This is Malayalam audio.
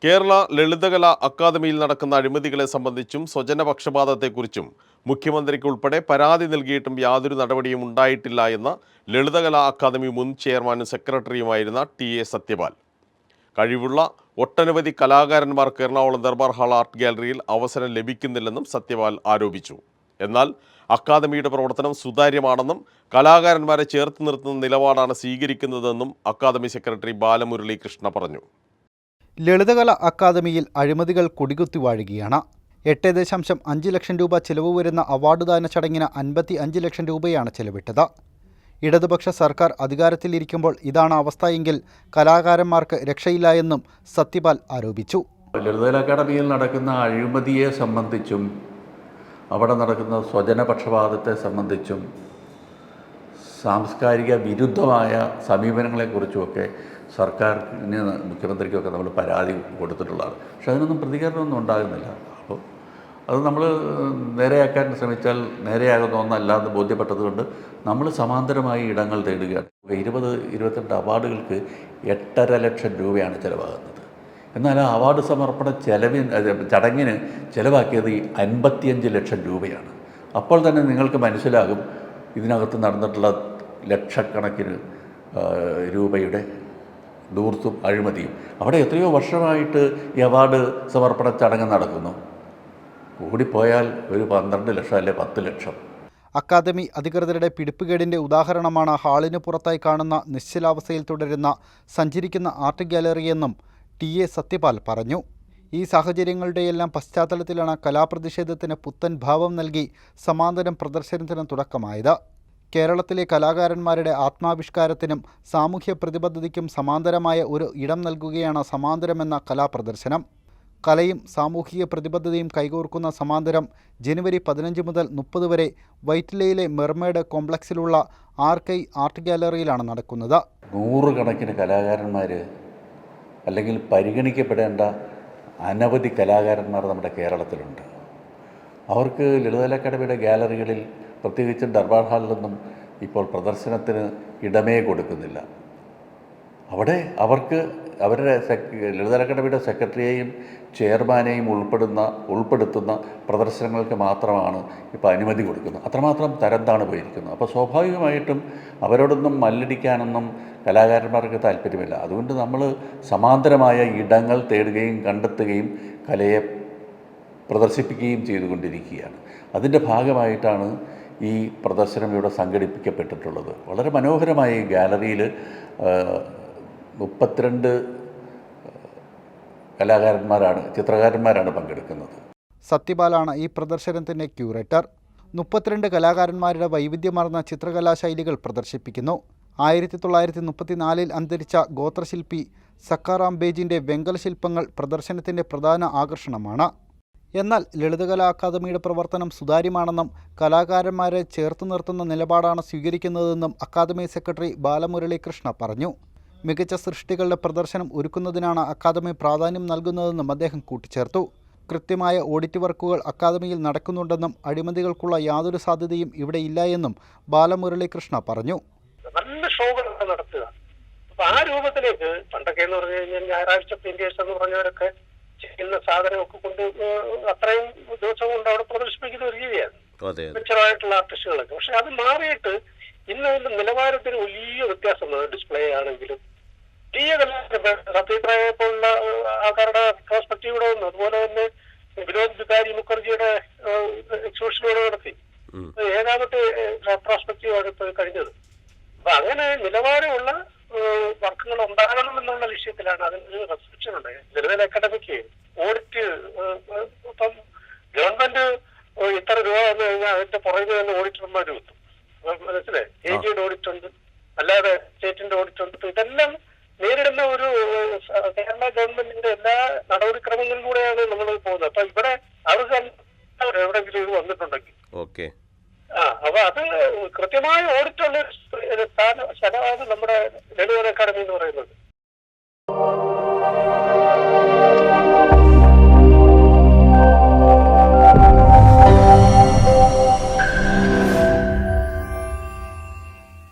കേരള ലളിതകലാ അക്കാദമിയിൽ നടക്കുന്ന അഴിമതികളെ സംബന്ധിച്ചും സ്വജനപക്ഷപാതത്തെക്കുറിച്ചും മുഖ്യമന്ത്രിക്ക് ഉൾപ്പെടെ പരാതി നൽകിയിട്ടും യാതൊരു നടപടിയും ഉണ്ടായിട്ടില്ല എന്ന് ലളിതകലാ അക്കാദമി മുൻ ചെയർമാനും സെക്രട്ടറിയുമായിരുന്ന ടി.എ. സത്യപാൽ. കഴിവുള്ള ഒട്ടനവധി കലാകാരന്മാർക്ക് എറണാകുളം ദർബാർ ഹാൾ ആർട്ട് ഗാലറിയിൽ അവസരം ലഭിക്കുന്നില്ലെന്നും സത്യപാൽ ആരോപിച്ചു. എന്നാൽ അക്കാദമിയുടെ പ്രവർത്തനം സുതാര്യമാണെന്നും കലാകാരന്മാരെ ചേർത്ത് നിർത്തുന്ന നിലപാടാണ് സ്വീകരിക്കുന്നതെന്നും അക്കാദമി സെക്രട്ടറി ബാലമുരളീകൃഷ്ണ പറഞ്ഞു. ലളിതകല അക്കാദമിയിൽ അഴിമതികൾ കൊടികുത്തി വാഴുകയാണ്. 8.5 ലക്ഷം രൂപ ചിലവ് വരുന്ന അവാർഡ് ദാന ചടങ്ങിന് 55 ലക്ഷം രൂപയാണ് ചെലവിട്ടത്. ഇടതുപക്ഷ സർക്കാർ അധികാരത്തിലിരിക്കുമ്പോൾ ഇതാണ് അവസ്ഥയെങ്കിൽ കലാകാരന്മാർക്ക് രക്ഷയില്ല എന്നും സത്യപാൽ ആരോപിച്ചു. ലളിതകല അക്കാദമിയിൽ നടക്കുന്ന അഴിമതിയെ സംബന്ധിച്ചും അവിടെ നടക്കുന്ന സ്വജനപക്ഷപാതത്തെ സംബന്ധിച്ചും സാംസ്കാരിക വിരുദ്ധമായ സമീപനങ്ങളെക്കുറിച്ചുമൊക്കെ സർക്കാരിന് മുഖ്യമന്ത്രിക്കൊക്കെ നമ്മൾ പരാതി കൊടുത്തിട്ടുള്ളതാണ്. പക്ഷെ അതിനൊന്നും പ്രതികരണമൊന്നും ഉണ്ടാകുന്നില്ല. അപ്പോൾ അത് നമ്മൾ നേരെയാക്കാൻ ശ്രമിച്ചാൽ നേരെയാകുന്ന ഒന്നല്ല എന്ന് ബോധ്യപ്പെട്ടതുകൊണ്ട് നമ്മൾ സമാന്തരമായി ഇടങ്ങൾ തേടുകയാണ്. 22 അവാർഡുകൾക്ക് 8.5 ലക്ഷം രൂപയാണ് ചിലവാകുന്നത്. എന്നാൽ ആ അവാർഡ് സമർപ്പണ ചടങ്ങിന് ചിലവാക്കിയത് 55 ലക്ഷം രൂപയാണ്. അപ്പോൾ തന്നെ നിങ്ങൾക്ക് മനസ്സിലാകും ഇതിനകത്ത് നടന്നിട്ടുള്ള ലക്ഷക്കണക്കിന് രൂപയുടെ ദൂർത്തും അഴിമതിയും. അവിടെ എത്രയോ വർഷമായിട്ട് ഈ അവാർഡ് സമർപ്പണ ചടങ്ങ് നടക്കുന്നു. കൂടിപ്പോയാൽ ഒരു 12 ലക്ഷം അല്ലെ 10 ലക്ഷം. അക്കാദമി അധികൃതരുടെ പിടിപ്പുകേടിൻ്റെ ഉദാഹരണമാണ് ഹാളിന് പുറത്തായി കാണുന്ന നിശ്ചലാവസ്ഥയിൽ തുടരുന്ന സഞ്ചരിക്കുന്ന ആർട്ട് ഗാലറിയെന്നും ടി.എ. സത്യപാൽ പറഞ്ഞു. ഈ സാഹചര്യങ്ങളുടെയെല്ലാം പശ്ചാത്തലത്തിലാണ് കലാപ്രതിഷേധത്തിന് പുത്തൻ ഭാവം നൽകി സമാന്തരം പ്രദർശനത്തിന് തുടക്കമായത്. കേരളത്തിലെ കലാകാരന്മാരുടെ ആത്മാവിഷ്കാരത്തിനും സാമൂഹ്യ പ്രതിബദ്ധതയ്ക്കും സമാന്തരമായ ഒരു ഇടം നൽകുകയാണ് സമാന്തരമെന്ന കലാപ്രദർശനം. കലയും സാമൂഹിക പ്രതിബദ്ധതയും കൈകോർക്കുന്ന സമാന്തരം ജനുവരി 15 മുതൽ 30 വരെ വൈറ്റിലയിലെ മെർമേഡ് കോംപ്ലക്സിലുള്ള ആർക്കൈ ആർട്ട് ഗാലറിയിലാണ് നടക്കുന്നത്. 100 കണക്കിന് കലാകാരന്മാർ അല്ലെങ്കിൽ പരിഗണിക്കപ്പെടേണ്ട അനവധി കലാകാരന്മാർ നമ്മുടെ കേരളത്തിലുണ്ട്. അവർക്ക് ലളിതകല അക്കാദമിയുടെ ഗാലറികളിൽ പ്രത്യേകിച്ചും ദർബാർ ഹാളിലൊന്നും ഇപ്പോൾ പ്രദർശനത്തിന് ഇടമേ കൊടുക്കുന്നില്ല. അവിടെ അവർക്ക് അവരുടെ ലളിതകല അക്കാദമിയുടെ സെക്രട്ടറിയെയും ചെയർമാനെയും ഉൾപ്പെടുത്തുന്ന പ്രദർശനങ്ങൾക്ക് മാത്രമാണ് ഇപ്പോൾ അനുമതി കൊടുക്കുന്നത്. അത്രമാത്രം തരം താണു പോയിരിക്കുന്നു. അപ്പോൾ സ്വാഭാവികമായിട്ടും അവരോടൊന്നും മല്ലടിക്കാനൊന്നും കലാകാരന്മാർക്ക് താല്പര്യമില്ല. അതുകൊണ്ട് നമ്മൾ സമാന്തരമായ ഇടങ്ങൾ തേടുകയും കണ്ടെത്തുകയും കലയെ പ്രദർശിപ്പിക്കുകയും ചെയ്തുകൊണ്ടിരിക്കുകയാണ്. അതിൻ്റെ ഭാഗമായിട്ടാണ് ഈ പ്രദർശനം ഇവിടെ സംഘടിപ്പിക്കപ്പെട്ടിട്ടുള്ളത്. വളരെ മനോഹരമായ ഈ ഗാലറിയിൽ 32 ചിത്രകാരന്മാരാണ് പങ്കെടുക്കുന്നത്. സത്യപാലാണ് ഈ പ്രദർശനത്തിൻ്റെ ക്യൂറേറ്റർ. 32 കലാകാരന്മാരുടെ വൈവിധ്യമാർന്ന ചിത്രകലാശൈലികൾ പ്രദർശിപ്പിക്കുന്നു. 1934 അന്തരിച്ച ഗോത്രശില്പി സക്കാറാം ബേജിൻ്റെ വെങ്കല ശില്പങ്ങൾ പ്രദർശനത്തിൻ്റെ പ്രധാന ആകർഷണമാണ്. എന്നാൽ ലളിതകലാ അക്കാദമിയുടെ പ്രവർത്തനം സുതാര്യമാണെന്നും കലാകാരന്മാരെ ചേർത്ത് നിർത്തുന്ന നിലപാടാണ് സ്വീകരിക്കുന്നതെന്നും അക്കാദമി സെക്രട്ടറി ബാലമുരളീകൃഷ്ണ പറഞ്ഞു. മികച്ച സൃഷ്ടികളുടെ പ്രദർശനം ഒരുക്കുന്നതിനാണ് അക്കാദമി പ്രാധാന്യം നൽകുന്നതെന്നും അദ്ദേഹം കൂട്ടിച്ചേർത്തു. കൃത്യമായ ഓഡിറ്റ് വർക്കുകൾ അക്കാദമിയിൽ നടക്കുന്നുണ്ടെന്നും അഴിമതികൾക്കുള്ള യാതൊരു സാധ്യതയും ഇവിടെ ഇല്ല എന്നും ബാലമുരളീകൃഷ്ണ പറഞ്ഞു. നല്ല ഷോകളൊക്കെ നടത്തുക. അപ്പൊ ആ രൂപത്തിലേക്ക് പണ്ടൊക്കെ എന്ന് പറഞ്ഞു കഴിഞ്ഞാൽ ഞായറാഴ്ച പെയിന്റേഴ്സ് എന്ന് പറഞ്ഞവരൊക്കെ ചെയ്യുന്ന സാധനമൊക്കെ കൊണ്ട് അത്രയും ദിവസം കൊണ്ട് അവിടെ പ്രദർശിപ്പിക്കുന്ന ഒരു രീതിയായിരുന്നു മെച്ചറായിട്ടുള്ള ആർട്ടിസ്റ്റുകളൊക്കെ. പക്ഷെ അത് മാറിയിട്ട് ഇന്ന് അതിന്റെ നിലവാരത്തിന് വലിയ വ്യത്യാസം. ഡിസ്പ്ലേ ആണെങ്കിലും സത്യപ്രായ പോലുള്ള ആൾക്കാരുടെ പ്രോസ്പെക്റ്റീവിടെ വന്നു. അതുപോലെ തന്നെ വിനോദ് ബിഹാരി മുഖർജിയുടെ എക്സിബിഷനോട് നടത്തി 7ാമത്തെ പ്രോസ്പെക്റ്റീവാണ് ഇപ്പോൾ കഴിഞ്ഞത്. അപ്പൊ അങ്ങനെ നിലവാരമുള്ള വർക്കുകൾ ഉണ്ടാകണമെന്നുള്ള ലക്ഷ്യത്തിലാണ് അതിനൊരു റെസ്ട്രിക്ഷൻ ഉണ്ടായത്. ലളിതകല അക്കാദമിക്ക് ഓഡിറ്റ് ഇപ്പം ഗവൺമെന്റ് ഇത്ര രൂപ വന്നു കഴിഞ്ഞാൽ അതിന്റെ പുറകിൽ തന്നെ ഓഡിറ്റർമാർ കിട്ടും. മനസ്സിലായി? ഏജിയുടെ ഓഡിറ്റ് ഉണ്ട്, അല്ലാതെ സ്റ്റേറ്റിന്റെ ഓഡിറ്റ് ഉണ്ട്. ഇതെല്ലാം നേരിടുന്ന ഒരു കേരള ഗവൺമെന്റിന്റെ എല്ലാ നടപടിക്രമങ്ങളിലൂടെയാണ് നമ്മൾ പോകുന്നത്. അപ്പൊ ഇവിടെ അവർക്ക് എവിടെയെങ്കിലും ഇത് വന്നിട്ടുണ്ടെങ്കിൽ അപ്പൊ അത് കൃത്യമായ ഓഡിറ്റുള്ള സ്ഥലമാണ് നമ്മുടെ ലളിതകല അക്കാദമി എന്ന് പറയുന്നത്.